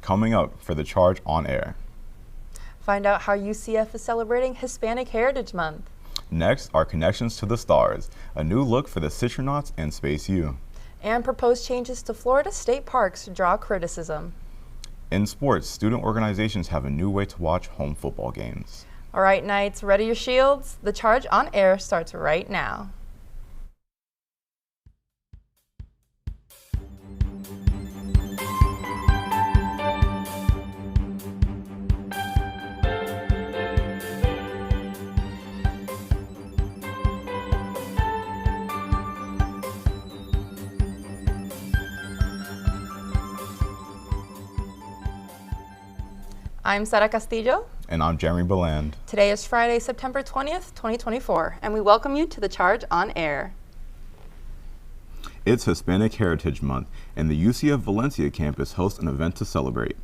coming up for the charge on air. Find out how UCF is celebrating Hispanic Heritage Month. Next, our connections to the stars, a new look for the Citronauts and Space U. And proposed changes to Florida state parks draw criticism. In sports, student organizations have a new way to watch home football games. All right, Knights, ready your shields? The charge on air starts right now. I'm Sara Castillo. And I'm Jeremy Bellande. Today is Friday, September 20th, 2024, and we welcome you to the Charge on Air. It's Hispanic Heritage Month, and the UCF Valencia campus hosts an event to celebrate.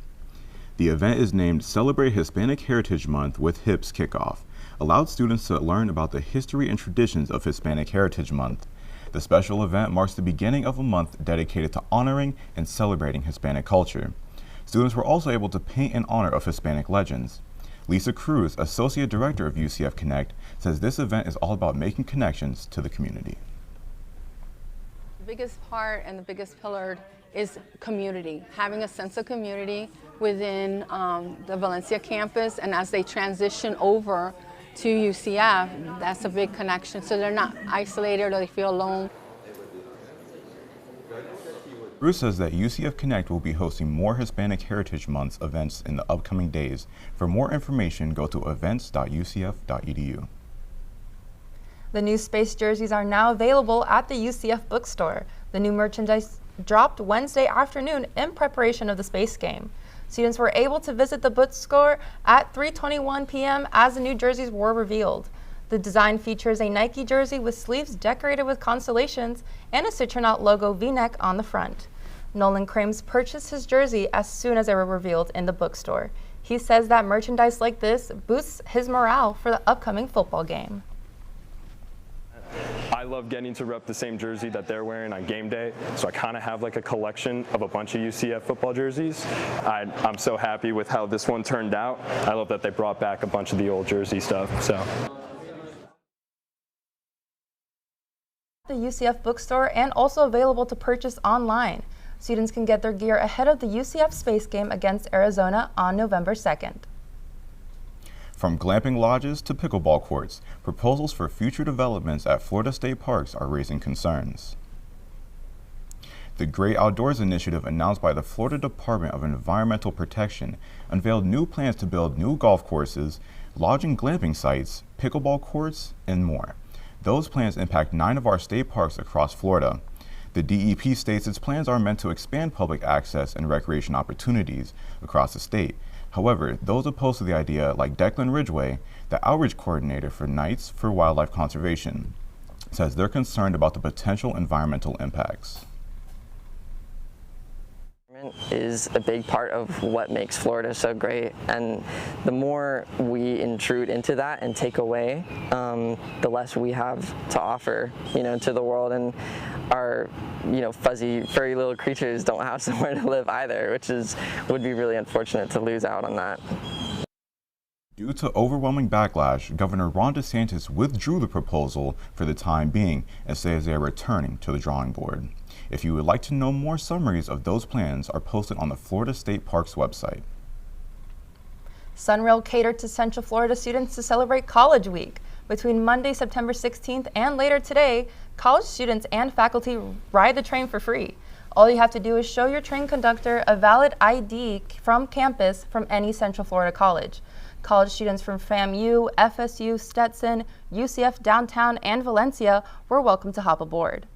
The event is named Celebrate Hispanic Heritage Month with HIPS Kickoff, allowed students to learn about the history and traditions of Hispanic Heritage Month. The special event marks the beginning of a month dedicated to honoring and celebrating Hispanic culture. Students were also able to paint in honor of Hispanic legends. Lisa Cruz, Associate Director of UCF Connect, says this event is all about making connections to the community. The biggest part and the biggest pillar is community, having a sense of community within the Valencia campus, and as they transition over to UCF, that's a big connection, so they're not isolated or they feel alone. Bruce says that UCF Connect will be hosting more Hispanic Heritage Month events in the upcoming days. For more information, go to events.ucf.edu. The new space jerseys are now available at the UCF bookstore. The new merchandise dropped Wednesday afternoon in preparation of the space game. Students were able to visit the bookstore at 3:21 p.m. as the new jerseys were revealed. The design features a Nike jersey with sleeves decorated with constellations and a Citronaut logo V-neck on the front. Nolan Crames purchased his jersey as soon as they were revealed in the bookstore. He says that merchandise like this boosts his morale for the upcoming football game. I love getting to rep the same jersey that they're wearing on game day, so I kind of have like a collection of a bunch of UCF football jerseys. I'm so happy with how this one turned out. I love that they brought back a bunch of the old jersey stuff. The UCF bookstore and also available to purchase online. Students can get their gear ahead of the UCF space game against Arizona on November 2nd. From glamping lodges to pickleball courts, proposals for future developments at Florida state parks are raising concerns. The Great Outdoors Initiative, announced by the Florida Department of Environmental Protection, unveiled new plans to build new golf courses, lodge and glamping sites, pickleball courts, and more. Those plans impact 9 of our state parks across Florida. The DEP states its plans are meant to expand public access and recreation opportunities across the state. However, those opposed to the idea, like Declan Ridgway, the outreach coordinator for Knights for Wildlife Conservation, says they're concerned about the potential environmental impacts. Is a big part of what makes Florida so great, and the more we intrude into that and take away, the less we have to offer, to the world, and our, fuzzy, furry little creatures don't have somewhere to live either, which would be really unfortunate to lose out on that. Due to overwhelming backlash, Governor Ron DeSantis withdrew the proposal for the time being and says they are returning to the drawing board. If you would like to know more, summaries of those plans are posted on the Florida State Parks website. SunRail catered to Central Florida students to celebrate College Week. Between Monday, September 16th and later today, college students and faculty ride the train for free. All you have to do is show your train conductor a valid ID from campus from any Central Florida college. College students from FAMU, FSU, Stetson, UCF Downtown, and Valencia were welcome to hop aboard.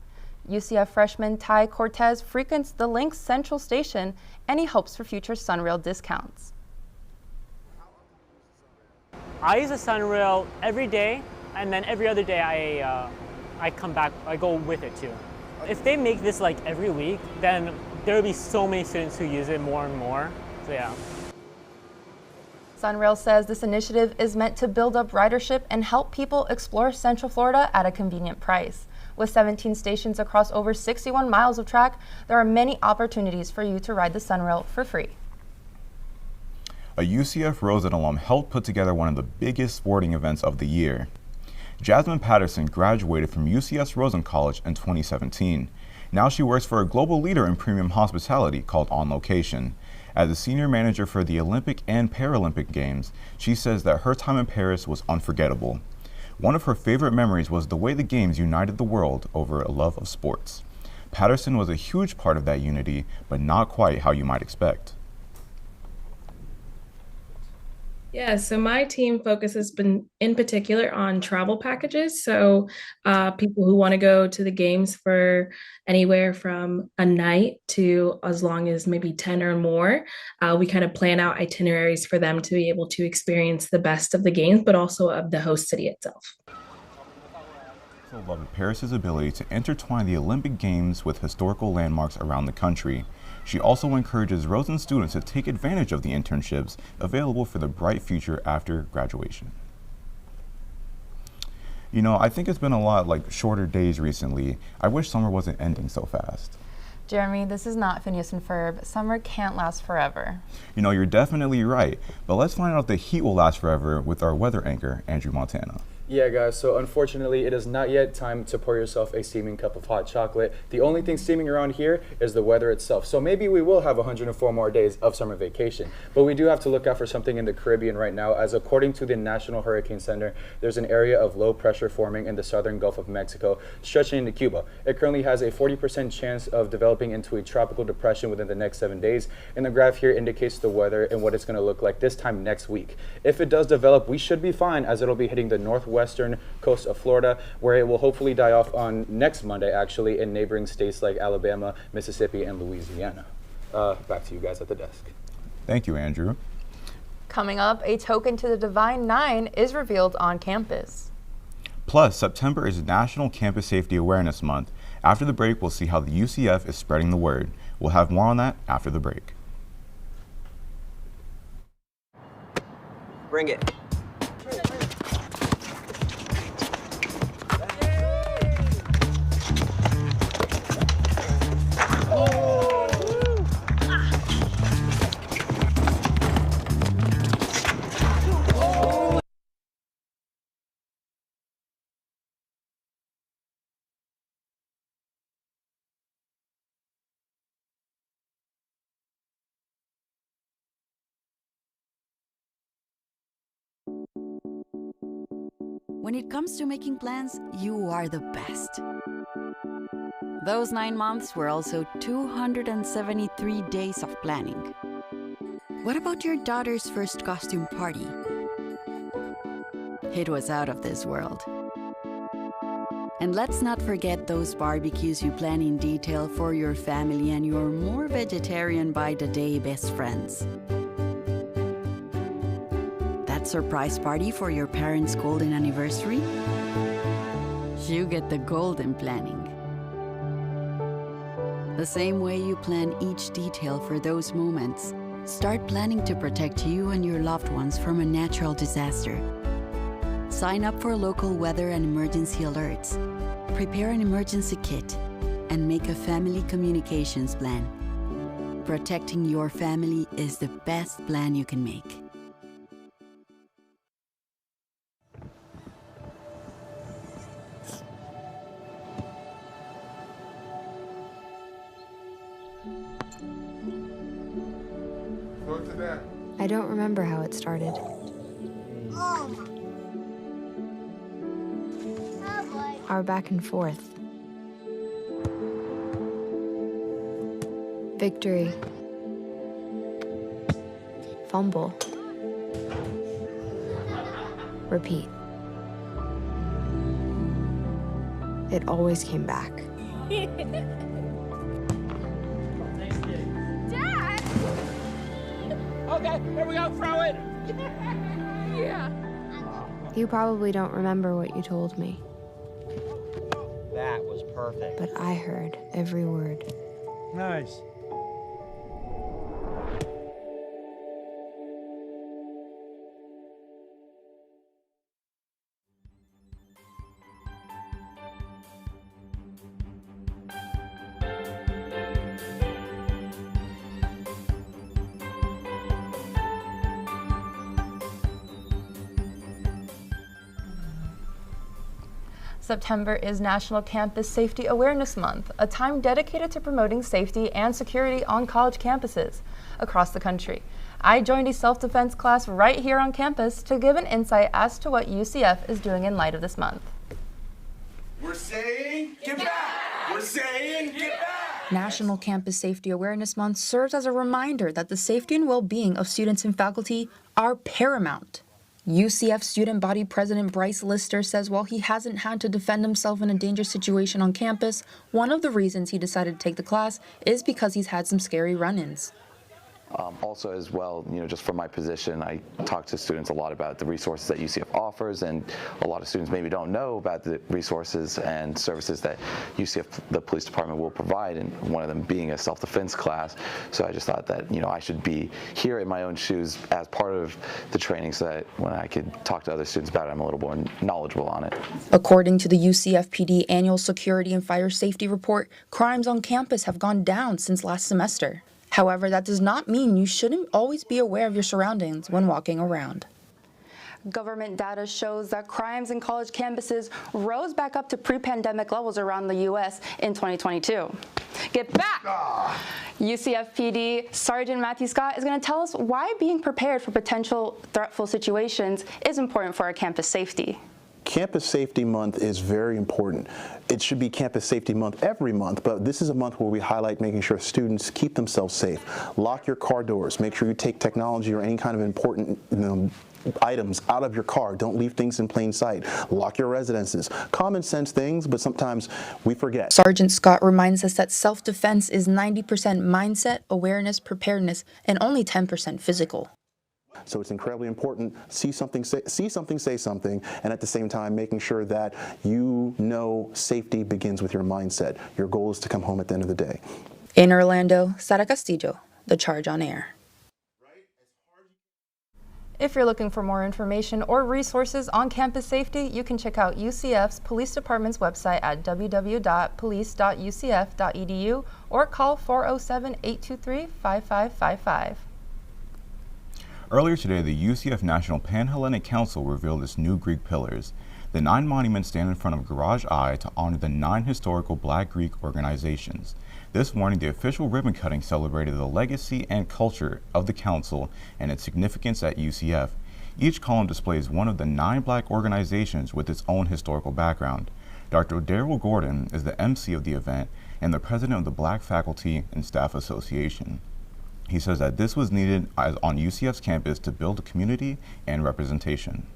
UCF freshman Ty Cortez frequents the Lynx Central Station, and he hopes for future SunRail discounts. I use the SunRail every day, and then every other day I come back, I go with it too. If they make this like every week, then there will be so many students who use it more and more, so yeah. SunRail says this initiative is meant to build up ridership and help people explore Central Florida at a convenient price. With 17 stations across over 61 miles of track, there are many opportunities for you to ride the SunRail for free. a UCF Rosen alum helped put together one of the biggest sporting events of the year. Jasmine Patterson graduated from UCS Rosen College in 2017. Now she works for a global leader in premium hospitality called On Location. As a senior manager for the Olympic and Paralympic Games, she says that her time in Paris was unforgettable. One of her favorite memories was the way the Games united the world over a love of sports. Patterson was a huge part of that unity, but not quite how you might expect. Yeah, so my team focuses in particular on travel packages. So people who want to go to the games for anywhere from a night to as long as maybe 10 or more, we kind of plan out itineraries for them to be able to experience the best of the games, but also of the host city itself. I also loved Paris's ability to intertwine the Olympic Games with historical landmarks around the country. She also encourages Rosen students to take advantage of the internships available for the bright future after graduation. You know, I think it's been a lot like shorter days recently. I wish summer wasn't ending so fast. Jeremy, this is not Phineas and Ferb. Summer can't last forever. You know, you're definitely right, but let's find out if the heat will last forever with our weather anchor, Andrew Montana. Yeah, guys, so unfortunately, it is not yet time to pour yourself a steaming cup of hot chocolate. The only thing steaming around here is the weather itself. So maybe we will have 104 more days of summer vacation. But we do have to look out for something in the Caribbean right now, as according to the National Hurricane Center, there's an area of low pressure forming in the southern Gulf of Mexico, stretching into Cuba. It currently has a 40% chance of developing into a tropical depression within the next 7 days. And the graph here indicates the weather and what it's going to look like this time next week. If it does develop, we should be fine, as it'll be hitting the northwestern coast of Florida, where it will hopefully die off on next Monday, actually, in neighboring states like Alabama, Mississippi, and Louisiana. Back to you guys at the desk. Thank you, Andrew. Coming up, a token to the Divine Nine is revealed on campus. Plus, September is National Campus Safety Awareness Month. After the break, we'll see how the UCF is spreading the word. We'll have more on that after the break. Bring it. When it comes to making plans, you are the best. Those 9 months were also 273 days of planning. What about your daughter's first costume party? It was out of this world. And let's not forget those barbecues you plan in detail for your family and your more vegetarian by the day best friends. Surprise party for your parents' golden anniversary? You get the golden planning. The same way you plan each detail for those moments, start planning to protect you and your loved ones from a natural disaster. Sign up for local weather and emergency alerts. Prepare an emergency kit and make a family communications plan. Protecting your family is the best plan you can make. I don't remember how it started. Our back and forth. Victory. Fumble. Repeat. It always came back. Okay, here we go, throw it! Yeah. You probably don't remember what you told me. That was perfect. But I heard every word. Nice. September is National Campus Safety Awareness Month, a time dedicated to promoting safety and security on college campuses across the country. I joined a self-defense class right here on campus to give an insight as to what UCF is doing in light of this month. We're saying, get back! We're saying, get back! National Campus Safety Awareness Month serves as a reminder that the safety and well-being of students and faculty are paramount. UCF student body president Bryce Lister says while he hasn't had to defend himself in a dangerous situation on campus, one of the reasons he decided to take the class is because he's had some scary run-ins. Also as well, just from my position, I talk to students a lot about the resources that UCF offers, and a lot of students maybe don't know about the resources and services that UCF, the police department, will provide, and one of them being a self-defense class. So I just thought that, I should be here in my own shoes as part of the training so that when I could talk to other students about it, I'm a little more knowledgeable on it. According to the UCF PD Annual Security and Fire Safety Report, crimes on campus have gone down since last semester. However, that does not mean you shouldn't always be aware of your surroundings when walking around. Government data shows that crimes in college campuses rose back up to pre-pandemic levels around the U.S. in 2022. Get back! UCF PD Sergeant Matthew Scott is going to tell us why being prepared for potential threatful situations is important for our campus safety. Campus Safety Month is very important. It should be Campus Safety Month every month, but this is a month where we highlight making sure students keep themselves safe. Lock your car doors. Make sure you take technology or any kind of important items out of your car. Don't leave things in plain sight. Lock your residences. Common sense things, but sometimes we forget. Sergeant Scott reminds us that self-defense is 90% mindset, awareness, preparedness, and only 10% physical. So it's incredibly important, see something, say something, and at the same time making sure that safety begins with your mindset. Your goal is to come home at the end of the day. In Orlando, Sara Castillo, The Charge on Air. If you're looking for more information or resources on campus safety, you can check out UCF's Police Department's website at www.police.ucf.edu or call 407-823-5555. Earlier today, the UCF National Pan-Hellenic Council revealed its new Greek pillars. The 9 monuments stand in front of Garage I to honor the 9 historical Black Greek organizations. This morning, the official ribbon cutting celebrated the legacy and culture of the council and its significance at UCF. Each column displays one of the 9 Black organizations with its own historical background. Dr. Daryl Gordon is the MC of the event and the president of the Black Faculty and Staff Association. He says that this was needed on UCF's campus to build a community and representation.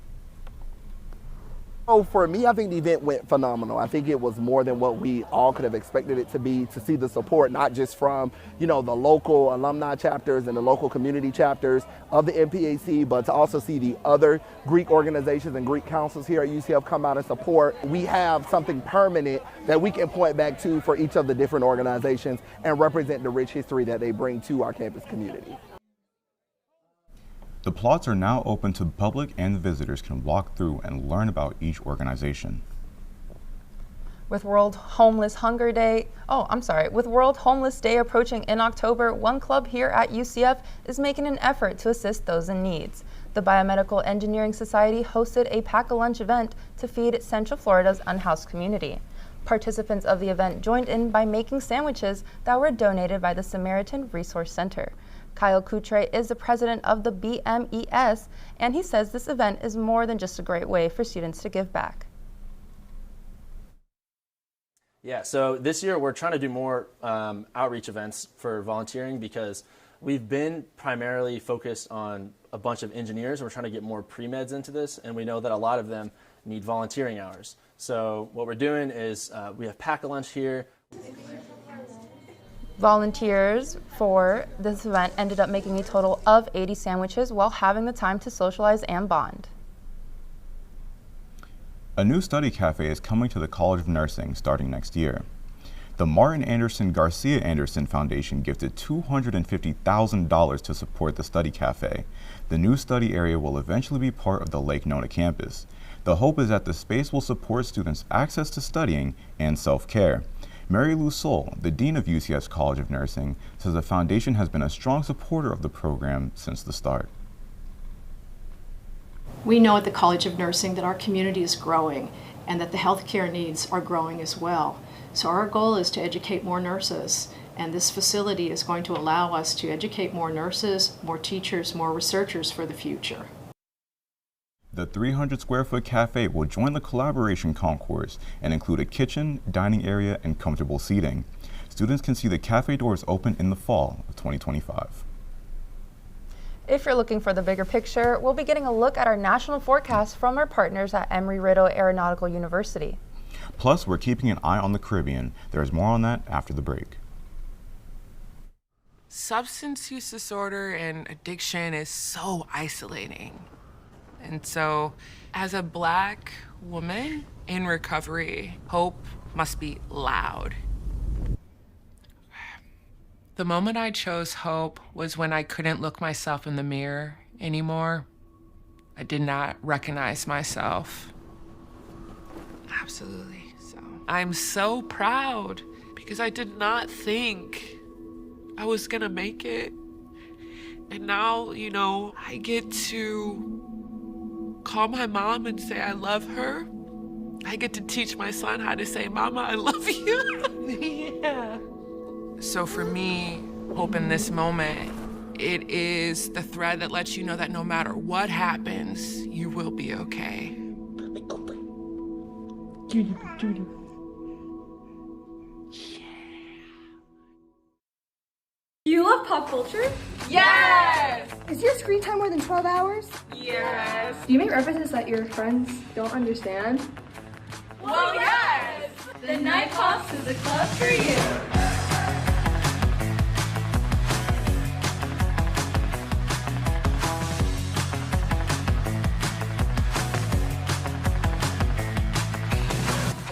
Oh, for me, I think the event went phenomenal. I think it was more than what we all could have expected it to be, to see the support, not just from, the local alumni chapters and the local community chapters of the NPHC, but to also see the other Greek organizations and Greek councils here at UCF come out and support. We have something permanent that we can point back to for each of the different organizations and represent the rich history that they bring to our campus community. The plots are now open to the public, and visitors can walk through and learn about each organization. With World Homeless Day approaching in October, one club here at UCF is making an effort to assist those in need. The Biomedical Engineering Society hosted a pack-a-lunch event to feed Central Florida's unhoused community. Participants of the event joined in by making sandwiches that were donated by the Samaritan Resource Center. Kyle Coutre is the president of the BMES, and he says this event is more than just a great way for students to give back. Yeah, so this year we're trying to do more outreach events for volunteering because we've been primarily focused on a bunch of engineers. We're trying to get more pre-meds into this, and we know that a lot of them need volunteering hours. So what we're doing is we have pack-a-lunch here. Volunteers for this event ended up making a total of 80 sandwiches while having the time to socialize and bond. A new study cafe is coming to the College of Nursing starting next year. The Martin Anderson Garcia Anderson Foundation gifted $250,000 to support the study cafe. The new study area will eventually be part of the Lake Nona campus. The hope is that the space will support students' access to studying and self-care. Mary Lou Soul, the Dean of UCF's College of Nursing, says the foundation has been a strong supporter of the program since the start. We know at the College of Nursing that our community is growing, and that the healthcare needs are growing as well. So our goal is to educate more nurses, and this facility is going to allow us to educate more nurses, more teachers, more researchers for the future. The 300 square foot cafe will join the collaboration concourse and include a kitchen, dining area, and comfortable seating. Students can see the cafe doors open in the fall of 2025. If you're looking for the bigger picture, we'll be getting a look at our national forecast from our partners at Embry-Riddle Aeronautical University. Plus, we're keeping an eye on the Caribbean. There's more on that after the break. Substance use disorder and addiction is so isolating. And so, as a Black woman in recovery, hope must be loud. The moment I chose hope was when I couldn't look myself in the mirror anymore. I did not recognize myself. Absolutely. So I'm so proud because I did not think I was gonna make it. And now, you know, I get to call my mom and say I love her. I get to teach my son how to say, Mama, I love you. Yeah. So for me, hope in this moment, it is the thread that lets you know that no matter what happens, you will be okay. Judy. You love pop culture? Yes! Is your screen time more than 12 hours? Yes! Do you make references that your friends don't understand? Well, yes! The Night Pops is a club for you.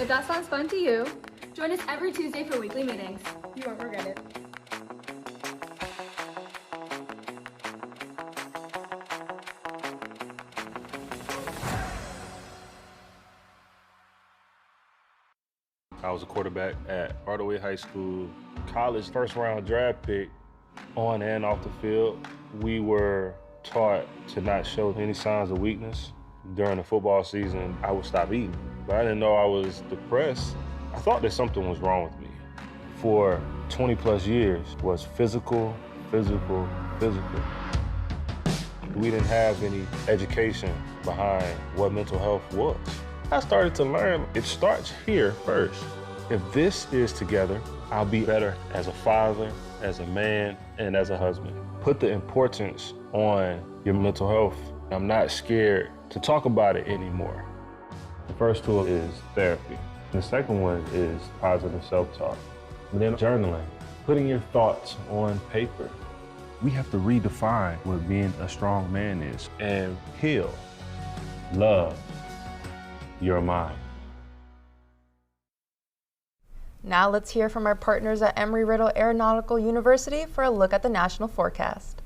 If that sounds fun to you, join us every Tuesday for weekly meetings. You won't regret it. I was a quarterback at Hardaway High School, college first round draft pick on and off the field. We were taught to not show any signs of weakness. During the football season, I would stop eating, but I didn't know I was depressed. I thought that something was wrong with me. For 20 plus years was physical. We didn't have any education behind what mental health was. I started to learn it starts here first. If this is together, I'll be better as a father, as a man, and as a husband. Put the importance on your mental health. I'm not scared to talk about it anymore. The first tool is therapy. The second one is positive self-talk. And then journaling, putting your thoughts on paper. We have to redefine what being a strong man is and heal, love your mind. Now let's hear from our partners at Embry-Riddle Aeronautical University for a look at the national forecast.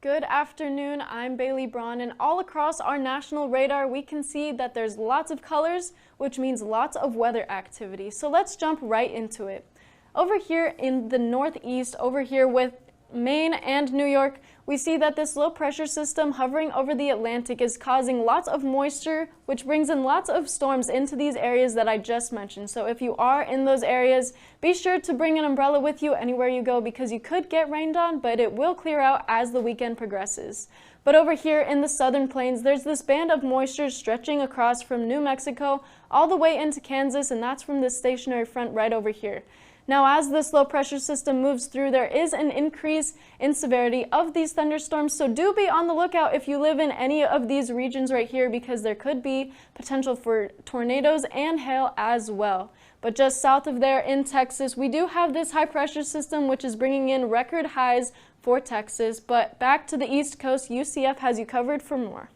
Good afternoon, I'm Bailey Braun, and all across our national radar we can see that there's lots of colors, which means lots of weather activity. So let's jump right into it. Over here in the northeast, over here with Maine and New York, we see that this low pressure system hovering over the Atlantic is causing lots of moisture, which brings in lots of storms into these areas that I just mentioned. So if you are in those areas, be sure to bring an umbrella with you anywhere you go because you could get rained on, but it will clear out as the weekend progresses. But over here in the southern plains, there's this band of moisture stretching across from New Mexico all the way into Kansas, and that's from this stationary front right over here. Now, as this low pressure system moves through, there is an increase in severity of these thunderstorms, so do be on the lookout if you live in any of these regions right here because there could be potential for tornadoes and hail as well. But just south of there in Texas, we do have this high pressure system which is bringing in record highs for Texas, but back to the East Coast, UCF has you covered for more.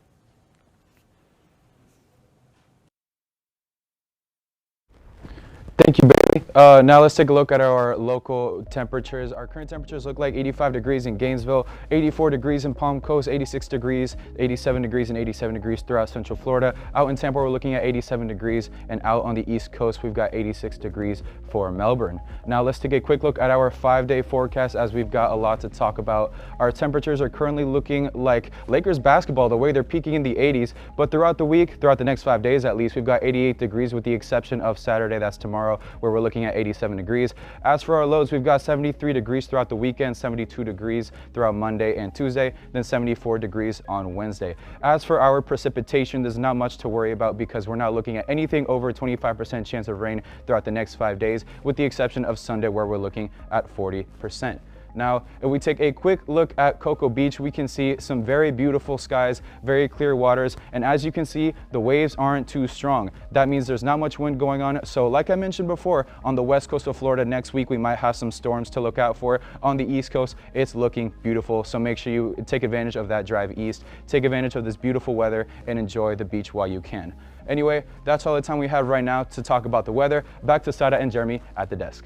Thank you, Bailey. Now let's take a look at our local temperatures. Our current temperatures look like 85 degrees in Gainesville, 84 degrees in Palm Coast, 86 degrees, 87 degrees, and 87 degrees throughout Central Florida. Out in Tampa, we're looking at 87 degrees, and out on the East Coast, we've got 86 degrees for Melbourne. Now let's take a quick look at our 5-day forecast as we've got a lot to talk about. Our temperatures are currently looking like Lakers basketball, the way they're peaking in the 80s, but throughout the week, throughout the next 5 days at least, we've got 88 degrees with the exception of Saturday, that's tomorrow, where we're looking at 87 degrees. As for our lows, we've got 73 degrees throughout the weekend, 72 degrees throughout Monday and Tuesday, then 74 degrees on Wednesday. As for our precipitation, there's not much to worry about because we're not looking at anything over a 25% chance of rain throughout the next 5 days, with the exception of Sunday where we're looking at 40%. Now, if we take a quick look at Cocoa Beach, we can see some very beautiful skies, very clear waters, and as you can see, the waves aren't too strong. That means there's not much wind going on. So like I mentioned before, on the west coast of Florida next week, we might have some storms to look out for. On the east coast, it's looking beautiful. So make sure you take advantage of that drive east, take advantage of this beautiful weather, and enjoy the beach while you can. Anyway, that's all the time we have right now to talk about the weather. Back to Sada and Jeremy at the desk.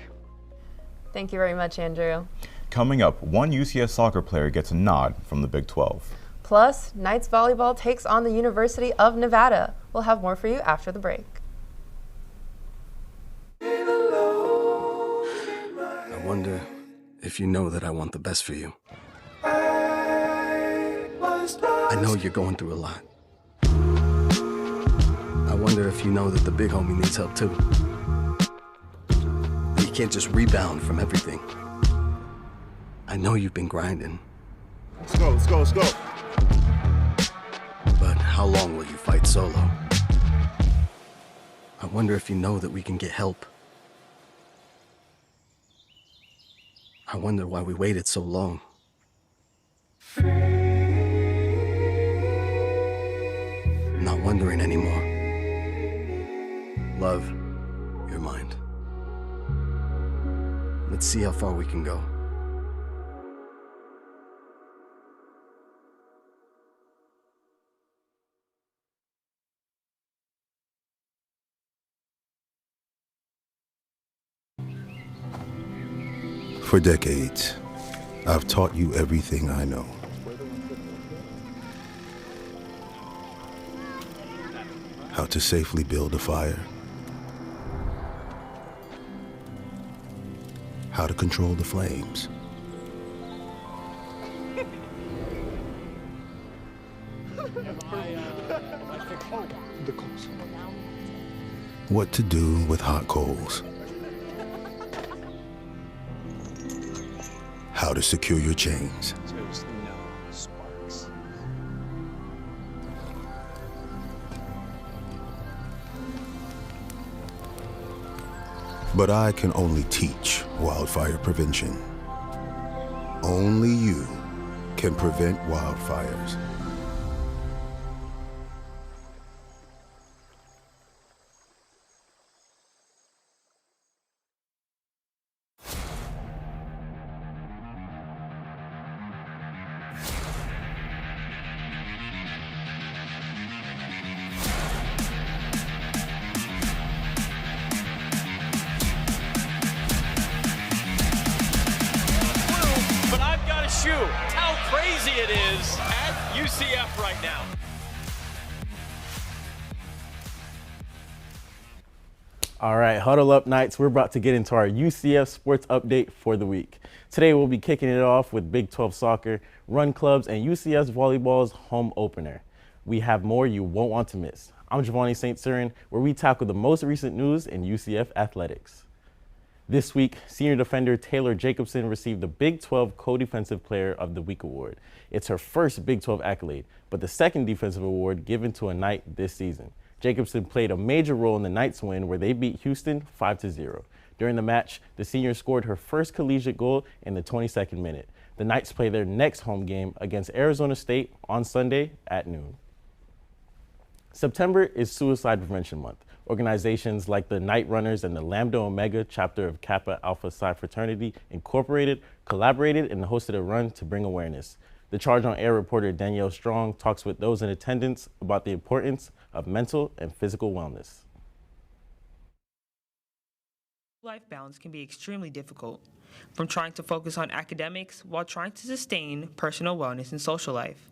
Thank you very much, Andrew. Coming up, one UCS soccer player gets a nod from the Big 12. Plus, Knights volleyball takes on the University of Nevada. We'll have more for you after the break. I wonder if you know that I want the best for you. I know you're going through a lot. I wonder if you know that the big homie needs help too. That you can't just rebound from everything. I know you've been grinding. Let's go, let's go, let's go. But how long will you fight solo? I wonder if you know that we can get help. I wonder why we waited so long. I'm not wondering anymore. Love, your mind. Let's see how far we can go. For decades, I've taught you everything I know. How to safely build a fire. How to control the flames. What to do with hot coals. How to secure your chains. But I can only teach wildfire prevention. Only you can prevent wildfires. How crazy it is at UCF right now. All right, huddle up, Knights. We're about to get into our UCF sports update for the week. Today we'll be kicking it off with Big 12 soccer, run clubs, and UCF volleyball's home opener. We have more you won't want to miss. I'm Jovanni St. Surin, where we tackle the most recent news in UCF athletics. This week, senior defender Taylor Jacobson received the Big 12 Co-Defensive Player of the Week award. It's her first Big 12 accolade, but the second defensive award given to a Knight this season. Jacobson played a major role in the Knights' win where they beat Houston 5-0. During the match, the senior scored her first collegiate goal in the 22nd minute. The Knights play their next home game against Arizona State on Sunday at noon. September is Suicide Prevention Month. Organizations like the Night Runners and the Lambda Omega chapter of Kappa Alpha Psi Fraternity Incorporated collaborated and hosted a run to bring awareness. The Charge on Air reporter Danielle Strong talks with those in attendance about the importance of mental and physical wellness. Life balance can be extremely difficult, from trying to focus on academics while trying to sustain personal wellness and social life.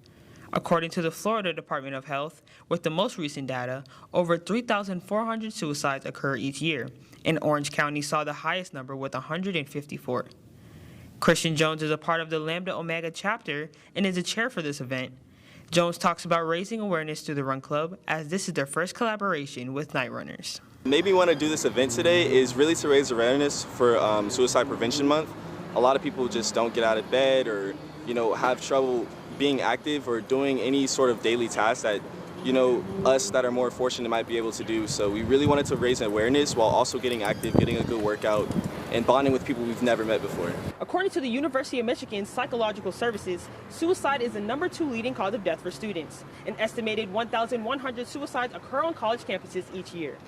According to the Florida Department of Health, with the most recent data, over 3,400 suicides occur each year, and Orange County saw the highest number with 154. Christian Jones is a part of the Lambda Omega chapter and is a chair for this event. Jones talks about raising awareness through the Run Club, as this is their first collaboration with Night Runners. Made me want to do this event today is really to raise awareness for Suicide Prevention Month. A lot of people just don't get out of bed or, have trouble being active or doing any sort of daily task that, us that are more fortunate might be able to do. So we really wanted to raise awareness while also getting active, getting a good workout, and bonding with people we've never met before. According to the University of Michigan Psychological Services, suicide is the #2 leading cause of death for students. An estimated 1,100 suicides occur on college campuses each year.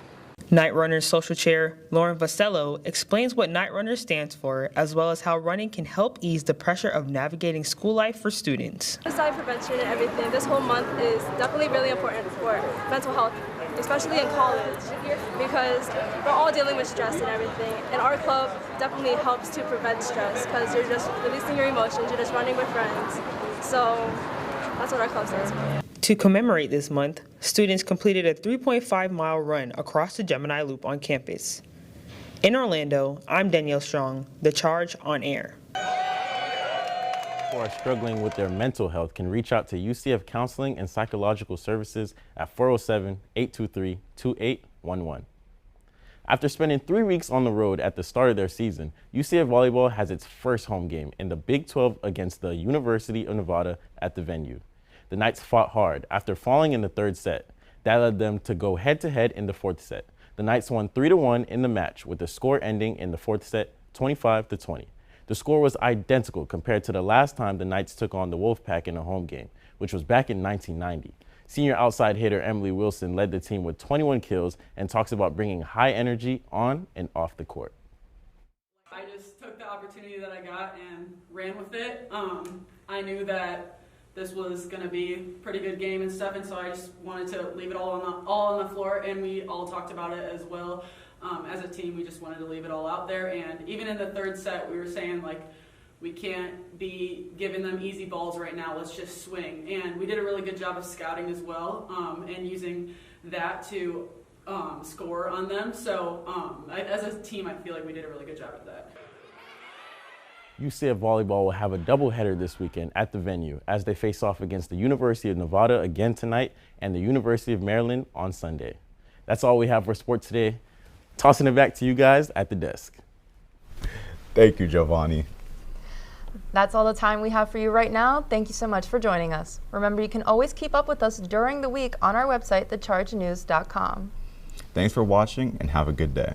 Night Runners Social Chair Lauren Vasello explains what Night Runners stands for, as well as how running can help ease the pressure of navigating school life for students. Suicide prevention and everything, this whole month is definitely really important for mental health, especially in college, because we're all dealing with stress and everything. And our club definitely helps to prevent stress because you're just releasing your emotions, you're just running with friends. So that's what our club stands for. To commemorate this month, students completed a 3.5-mile run across the Gemini Loop on campus. In Orlando, I'm Danielle Strong, The Charge on Air. Who are struggling with their mental health can reach out to UCF Counseling and Psychological Services at 407-823-2811. After spending 3 weeks on the road at the start of their season, UCF Volleyball has its first home game in the Big 12 against the University of Nevada at the venue. The Knights fought hard after falling in the third set. That led them to go head-to-head in the fourth set. The Knights won 3-1 in the match, with the score ending in the fourth set 25-20. The score was identical compared to the last time the Knights took on the Wolfpack in a home game, which was back in 1990. Senior outside hitter Emily Wilson led the team with 21 kills and talks about bringing high energy on and off the court. I just took the opportunity that I got and ran with it. I knew that this was going to be a pretty good game and stuff, and so I just wanted to leave it all on the floor, and we all talked about it as well. As a team, we just wanted to leave it all out there, and even in the third set, we were saying, we can't be giving them easy balls right now, let's just swing. And we did a really good job of scouting as well, and using that to score on them. So as a team, I feel like we did a really good job at that. UCF Volleyball will have a doubleheader this weekend at the venue as they face off against the University of Nevada again tonight and the University of Maryland on Sunday. That's all we have for sports today. Tossing it back to you guys at the desk. Thank you, Jovanni. That's all the time we have for you right now. Thank you so much for joining us. Remember, you can always keep up with us during the week on our website, thechargenews.com. Thanks for watching and have a good day.